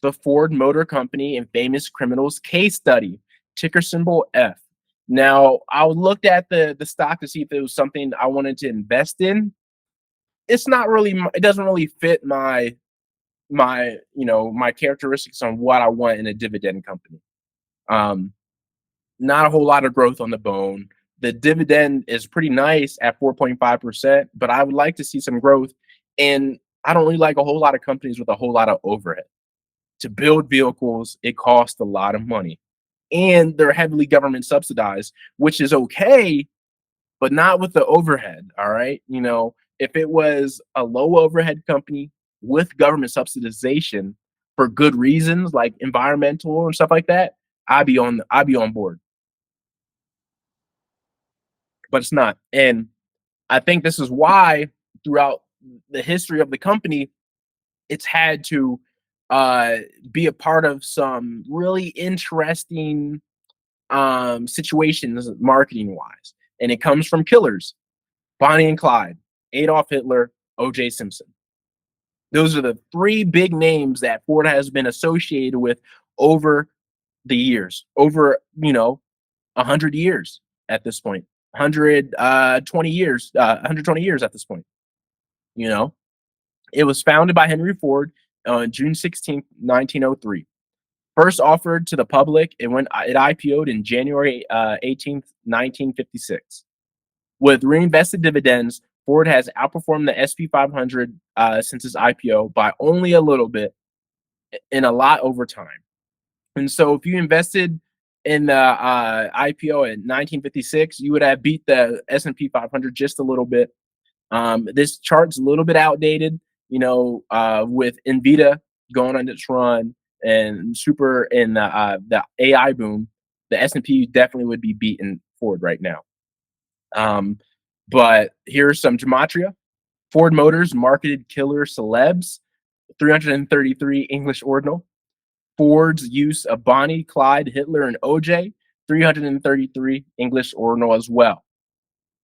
The Ford Motor Company and Famous Criminals Case Study, ticker symbol F. Now, I looked at the stock to see if it was something I wanted to invest in. It's not really, it doesn't really fit my characteristics on what I want in a dividend company. Um, Not a whole lot of growth on the bone. The dividend is pretty nice at 4.5%, but I would like to see some growth. And I don't really like a whole lot of companies with a whole lot of overhead. To build vehicles, it costs a lot of money. And they're heavily government subsidized, which is okay, but not with the overhead. All right. If it was a low overhead company with government subsidization for good reasons, like environmental and stuff like that, I'd be on board. But it's not. And I think this is why throughout the history of the company, it's had to uh, be a part of some really interesting situations marketing wise. And it comes from killers: Bonnie and Clyde, Adolf Hitler, OJ Simpson. Those are the three big names that Ford has been associated with over the years, over 100 years at this point, 120 years at this point. You know, it was founded by Henry Ford on June 16th, 1903. First offered to the public, it IPO'd in January 18th, 1956. With reinvested dividends, Ford has outperformed the SP 500 since its IPO by only a little bit and a lot over time. And so, if you invested in the IPO in 1956, you would have beat the S&P 500 just a little bit. This chart's a little bit outdated, with Nvidia going on its run and super in the AI boom. The S&P definitely would be beating Ford right now. But here's some gematria. Ford Motors marketed killer celebs, 333 English ordinal. Ford's use of Bonnie, Clyde, Hitler, and OJ, 333 English ordinal as well.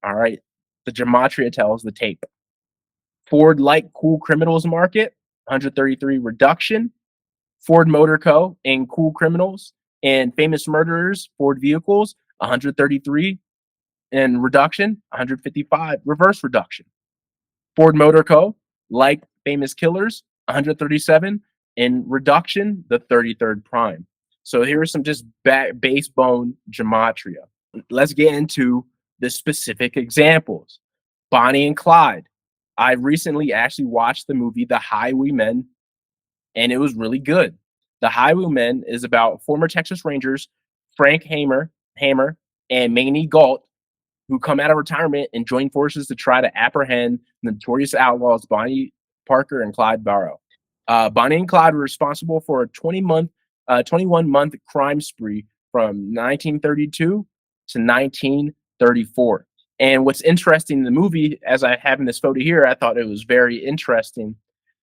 All right. The gematria tells the tape. Ford Light Cool Criminals Market, 133 reduction. Ford Motor Co. and Cool Criminals and Famous Murderers, Ford Vehicles, 133 and reduction, 155 reverse reduction. Ford Motor Co., like Famous Killers, 137 in reduction, the 33rd prime. So here's some just base bone gematria. Let's get into the specific examples. Bonnie and Clyde. I recently actually watched the movie The Highwaymen, and it was really good. The Highwaymen is about former Texas Rangers Frank Hammer, and Manny Galt, who come out of retirement and join forces to try to apprehend notorious outlaws Bonnie Parker and Clyde Barrow. Bonnie and Clyde were responsible for a 21-month crime spree from 1932 to 1934. And what's interesting in the movie, as I have in this photo here, I thought it was very interesting.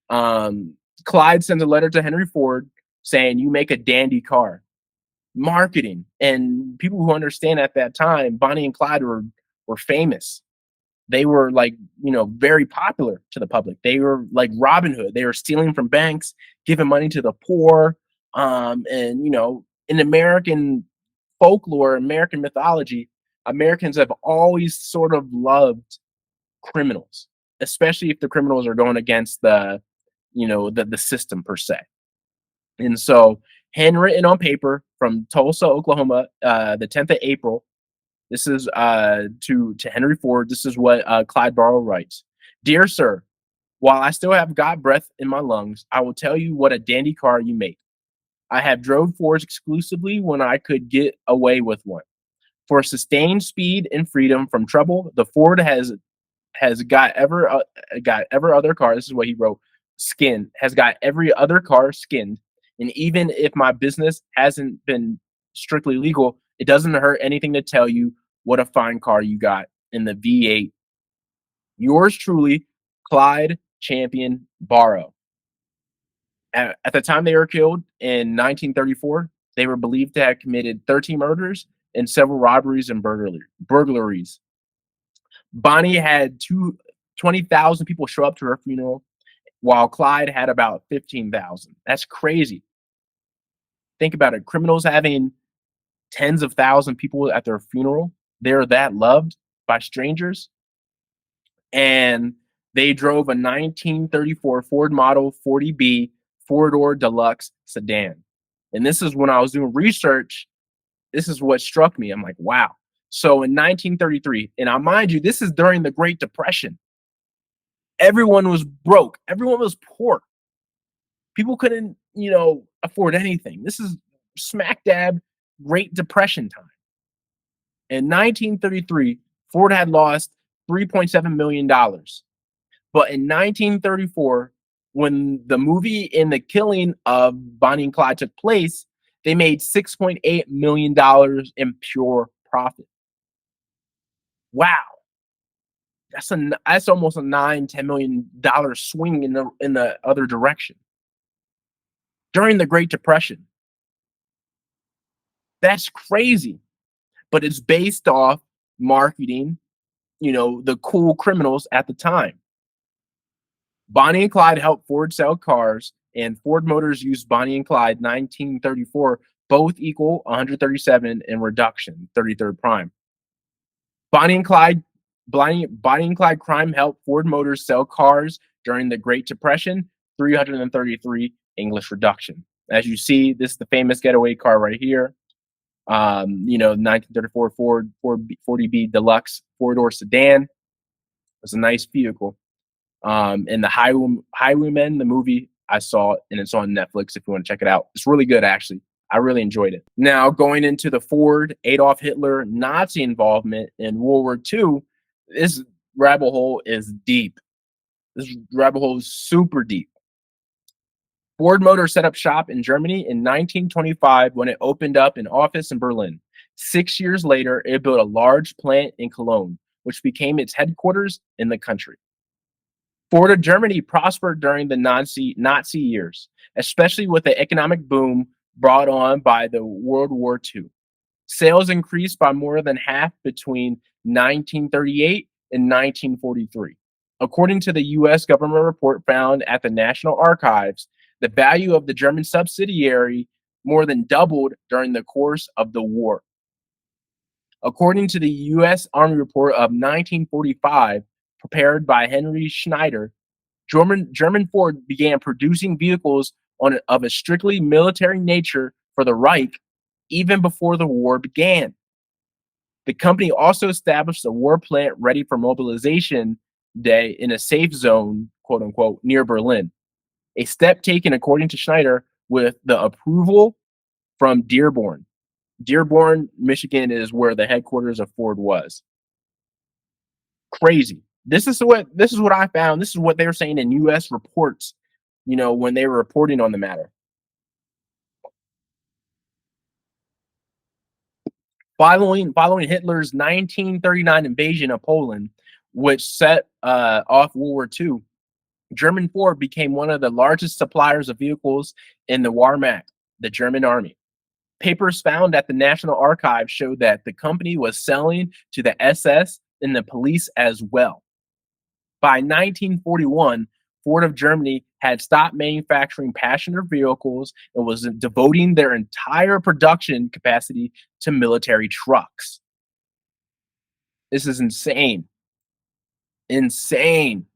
Clyde sends a letter to Henry Ford saying, "You make a dandy car." Marketing, and people who understand at that time, Bonnie and Clyde were famous. They were like, very popular to the public. They were like Robin Hood. They were stealing from banks, giving money to the poor. And in American folklore, American mythology, Americans have always sort of loved criminals, especially if the criminals are going against the system per se. And so, handwritten on paper from Tulsa, Oklahoma, the 10th of April. This is to Henry Ford. This is what Clyde Barrow writes: "Dear sir, while I still have God breath in my lungs, I will tell you what a dandy car you make. I have drove Fords exclusively when I could get away with one. For sustained speed and freedom from trouble, the Ford has got every other car." This is what he wrote. "Skin has got every other car skinned. And even if my business hasn't been strictly legal, it doesn't hurt anything to tell you what a fine car you got in the V8. Yours truly, Clyde Champion Barrow." At the time they were killed in 1934, they were believed to have committed 13 murders and several robberies and burglaries. Bonnie had 20,000 people show up to her funeral, while Clyde had about 15,000. That's crazy. Think about it. Criminals having tens of thousands of people at their funeral. They're that loved by strangers. And they drove a 1934 Ford Model 40B four-door deluxe sedan. And this is when I was doing research. This is what struck me. I'm like, wow. So in 1933, and I mind you, this is during the Great Depression. Everyone was broke. Everyone was poor. People couldn't, afford anything. This is smack dab Great Depression time. In 1933, Ford had lost $3.7 million. But in 1934, when the movie and the killing of Bonnie and Clyde took place, they made $6.8 million in pure profit. Wow. That's almost a $9-10 million swing in the other direction during the Great Depression. That's crazy. But it's based off marketing, the cool criminals at the time. Bonnie and Clyde helped Ford sell cars, and Ford Motors used Bonnie and Clyde 1934, both equal 137 in reduction, 33rd prime. Bonnie and Clyde Bonnie and Clyde crime helped Ford Motors sell cars during the Great Depression, 333 English reduction. As you see, this is the famous getaway car right here. 1934 Ford 40B Deluxe four-door sedan. It's a nice vehicle. And the Highwaymen, the movie, I saw it, and it's on Netflix if you want to check it out. It's really good, actually. I really enjoyed it. Now, going into the Ford, Adolf Hitler, Nazi involvement in World War II, this rabbit hole is deep. This rabbit hole is super deep. Ford Motor set up shop in Germany in 1925 when it opened up an office in Berlin. 6 years later, it built a large plant in Cologne, which became its headquarters in the country. Ford of Germany prospered during the Nazi years, especially with the economic boom brought on by the World War II. Sales increased by more than half between 1938 and 1943. According to the U.S. government report found at the National Archives, the value of the German subsidiary more than doubled during the course of the war. According to the U.S. Army report of 1945, prepared by Henry Schneider, German Ford began producing vehicles of a strictly military nature for the Reich even before the war began. The company also established a war plant ready for mobilization day in a safe zone, quote unquote, near Berlin. A step taken, according to Schneider, with the approval from Dearborn. Dearborn, Michigan is where the headquarters of Ford was. Crazy. This is what I found. This is what they were saying in U.S. reports, when they were reporting on the matter. Following Hitler's 1939 invasion of Poland, which set off World War II, German Ford became one of the largest suppliers of vehicles in the Wehrmacht, the German army. Papers found at the National Archives showed that the company was selling to the SS and the police as well. By 1941, Ford of Germany had stopped manufacturing passenger vehicles and was devoting their entire production capacity to military trucks. This is insane. Insane.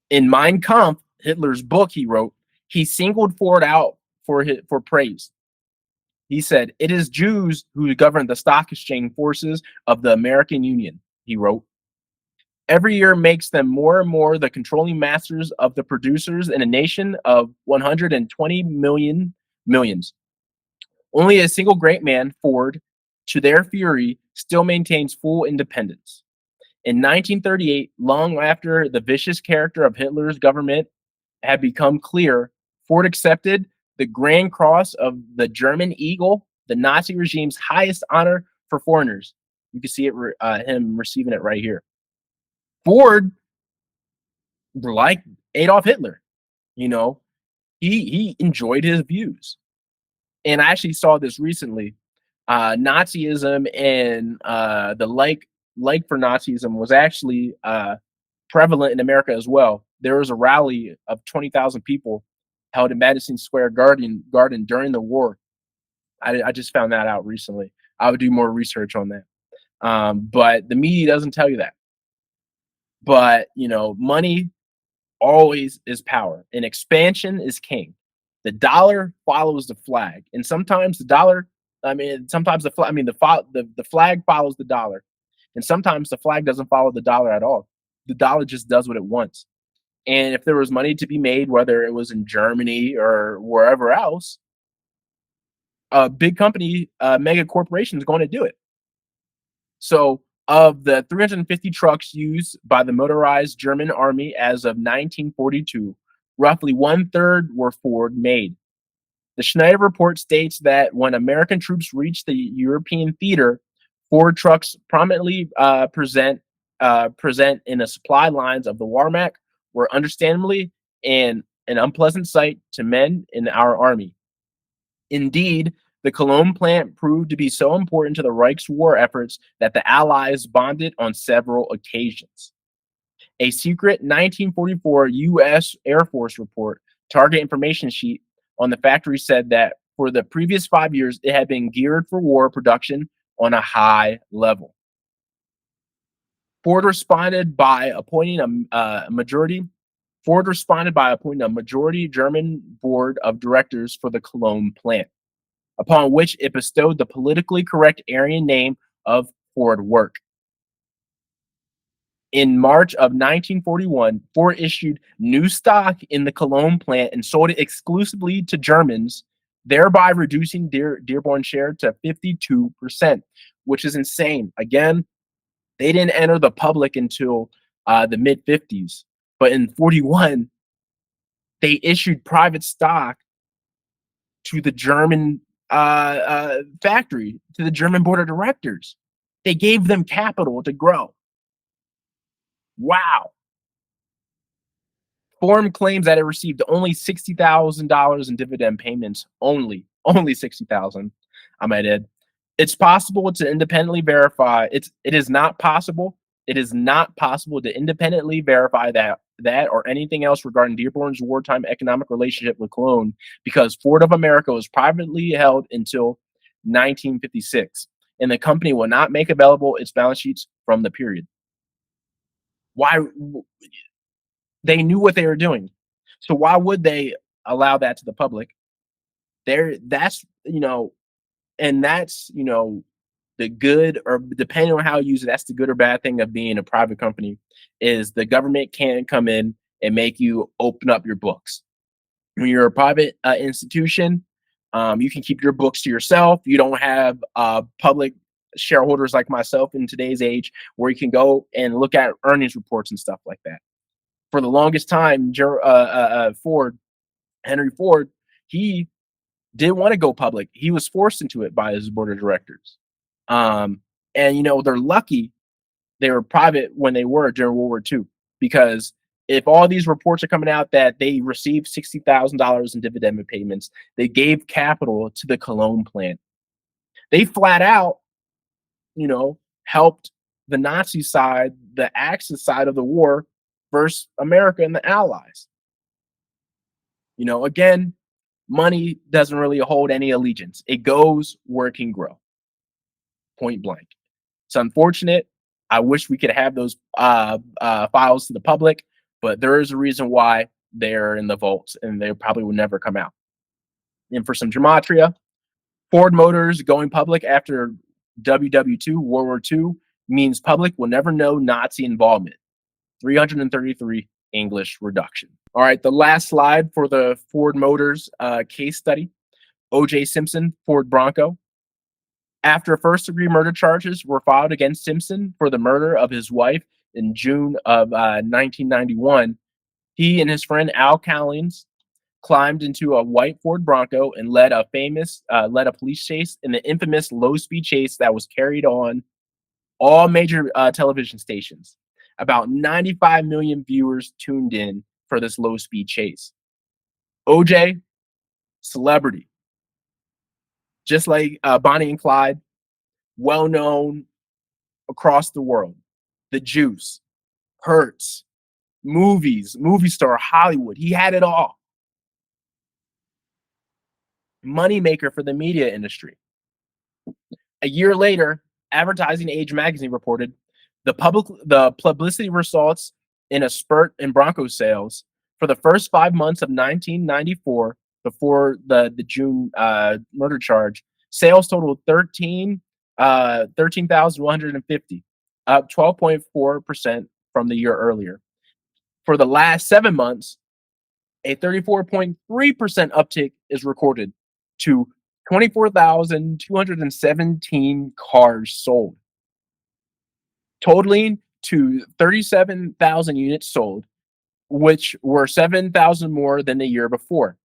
In Mein Kampf, Hitler's book he wrote, he singled Ford out for praise. He said, "It is Jews who govern the stock exchange forces of the American Union," he wrote. "Every year makes them more and more the controlling masters of the producers in a nation of 120 millions. Only a single great man, Ford, to their fury, still maintains full independence. In 1938, long after the vicious character of Hitler's government had become clear, Ford accepted the Grand Cross of the German Eagle, the Nazi regime's highest honor for foreigners." You can see him receiving it right here. Ford, like Adolf Hitler, you know, he enjoyed his views. And I actually saw this recently. Nazism and the like for Nazism was actually prevalent in America as well. There was a rally of 20,000 people held in Madison Square Garden during the war. I just found that out recently. I would do more research on that. But the media doesn't tell you that. But money always is power, and expansion is king. The dollar follows the flag, and sometimes the dollar. I mean, sometimes the flag. I mean, the flag follows the dollar, and sometimes the flag doesn't follow the dollar at all. The dollar just does what it wants. And if there was money to be made, whether it was in Germany or wherever else, a big company, mega corporation is going to do it. So, of the 350 trucks used by the motorized German army as of 1942, roughly one third were Ford made. The Schneider report states that when American troops reached the European theater, Ford trucks prominently present in the supply lines of the Wehrmacht were understandably an unpleasant sight to men in our army. Indeed, the Cologne plant proved to be so important to the Reich's war efforts that the Allies bombed it on several occasions. A secret 1944 U.S. Air Force report, target information sheet on the factory said that for the previous 5 years, it had been geared for war production on a high level. Ford responded by appointing a majority. Ford responded by appointing a majority German board of directors for the Cologne plant, upon which it bestowed the politically correct Aryan name of Ford Work. In March of 1941, Ford issued new stock in the Cologne plant and sold it exclusively to Germans, thereby reducing Dearborn's share to 52%, which is insane. Again, they didn't enter the public until the mid 50s, but in 41, they issued private stock to the German factory, to the German board of directors. They gave them capital to grow. Wow. Ford claims that it received only $60,000 in dividend payments. Only 60,000. I might add. It's possible to independently verify. It is not possible. It is not possible to independently verify that or anything else regarding Dearborn's wartime economic relationship with Cologne, because Ford of America was privately held until 1956, and the company will not make available its balance sheets from the period. Why? They knew what they were doing. So why would they allow that to the public? That's and that's the good, or depending on how you use it, that's the good or bad thing of being a private company, is the government can come in and make you open up your books. When you're a private institution, you can keep your books to yourself. You don't have public shareholders like myself in today's age, where you can go and look at earnings reports and stuff like that. For the longest time, Henry Ford, he didn't want to go public. He was forced into it by his board of directors. Um, and they're lucky they were private when they were during World War II, because if all these reports are coming out that they received $60,000 in dividend payments, they gave capital to the Cologne plant. They flat out, helped the Nazi side, the Axis side of the war, versus America and the Allies. Again, money doesn't really hold any allegiance. It goes where it can grow. Point blank. It's unfortunate. I wish we could have those files to the public, but there is a reason why they're in the vaults, and they probably will never come out. And for some gematria, Ford Motors going public after WW2, World War II, means public will never know Nazi involvement. 333 English reduction. All right, the last slide for the Ford Motors case study. OJ Simpson, Ford Bronco. After first-degree murder charges were filed against Simpson for the murder of his wife in June of 1991, he and his friend Al Callins climbed into a white Ford Bronco and led a police chase in the infamous low-speed chase that was carried on all major television stations. About 95 million viewers tuned in for this low-speed chase. OJ, celebrity. Just like Bonnie and Clyde, well known across the world. The Juice, Hertz, movies, movie star, Hollywood. He had it all. Moneymaker for the media industry. A year later, Advertising Age magazine reported the publicity results in a spurt in Bronco sales for the first 5 months of 1994, before the June murder charge. Sales totaled 13,150, up 12.4% from the year earlier. For the last 7 months, a 34.3% uptick is recorded to 24,217 cars sold, totaling to 37,000 units sold, which were 7,000 more than the year before.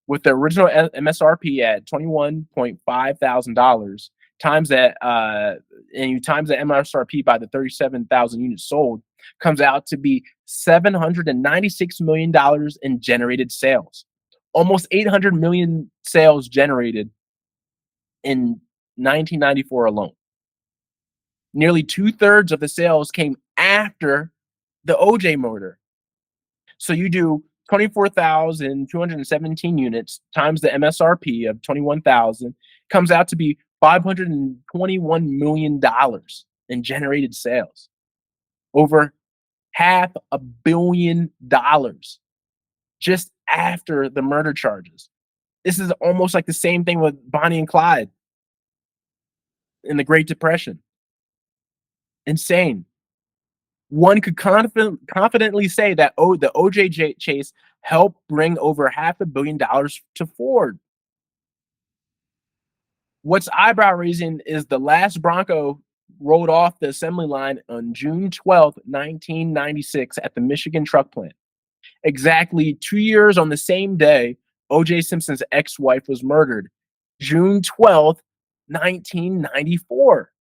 With the original MSRP at $21,500, times that and you times the MSRP by the 37,000 units sold, comes out to be $796 million in generated sales. Almost 800 million sales generated in 1994 alone. Nearly 2/3 of the sales came after the OJ murder. So you do 24,217 units times the MSRP of 21,000, comes out to be $521 million in generated sales. Over $500 million just after the murder charges. This is almost like the same thing with Bonnie and Clyde in the Great Depression. Insane. One could confidently say that the OJ chase helped bring over $500 million to Ford. What's eyebrow raising is the last Bronco rolled off the assembly line on June 12th, 1996, at the Michigan truck plant. Exactly 2 years on the same day, OJ Simpson's ex-wife was murdered. June 12th, 1994.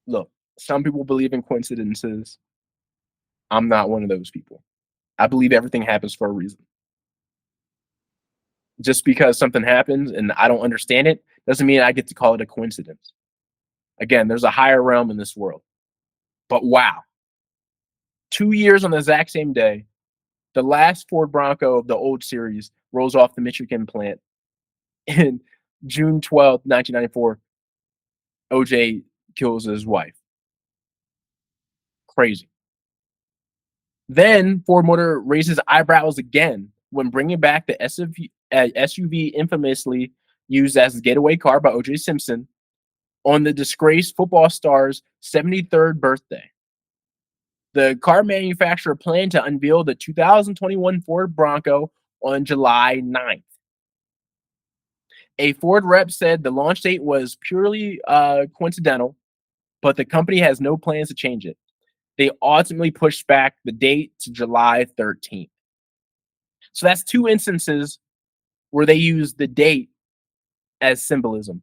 Look, some people believe in coincidences. I'm not one of those people. I believe everything happens for a reason. Just because something happens and I don't understand it doesn't mean I get to call it a coincidence. Again, there's a higher realm in this world. But wow, 2 years on the exact same day, the last Ford Bronco of the old series rolls off the Michigan plant. And June 12th, 1994, OJ kills his wife. Crazy. Then Ford Motor raises eyebrows again when bringing back the SUV infamously used as a getaway car by OJ Simpson on the disgraced football star's 73rd birthday. The car manufacturer planned to unveil the 2021 Ford Bronco on July 9th. A Ford rep said the launch date was purely coincidental, but the company has no plans to change it. They ultimately pushed back the date to July 13th. So that's two instances where they use the date as symbolism.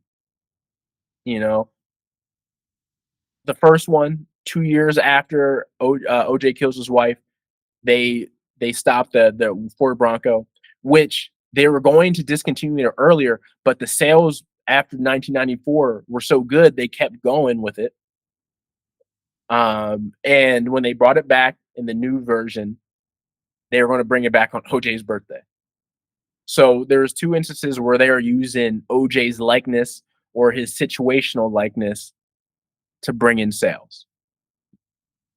You know, the first one, 2 years after OJ kills his wife, they stopped the Ford Bronco, which they were going to discontinue it earlier, but the sales after 1994 were so good they kept going with it. And when they brought it back in the new version, they were going to bring it back on OJ's birthday. So there's two instances where they are using OJ's likeness or his situational likeness to bring in sales.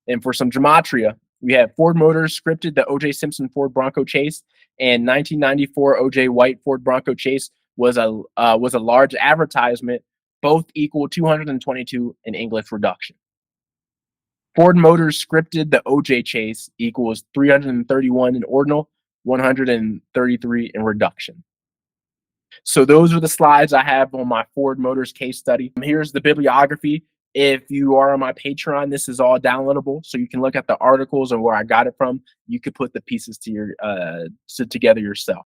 And for some gematria, we have Ford Motors scripted the OJ Simpson Ford Bronco chase, and 1994 OJ White Ford Bronco chase was a large advertisement, both equal 222 in English reduction. Ford Motors scripted the OJ chase equals 331 in ordinal, 133 in reduction. So those are the slides I have on my Ford Motors case study. Here's the bibliography. If you are on my Patreon, this is all downloadable, so you can look at the articles and where I got it from. You could put the pieces to together yourself.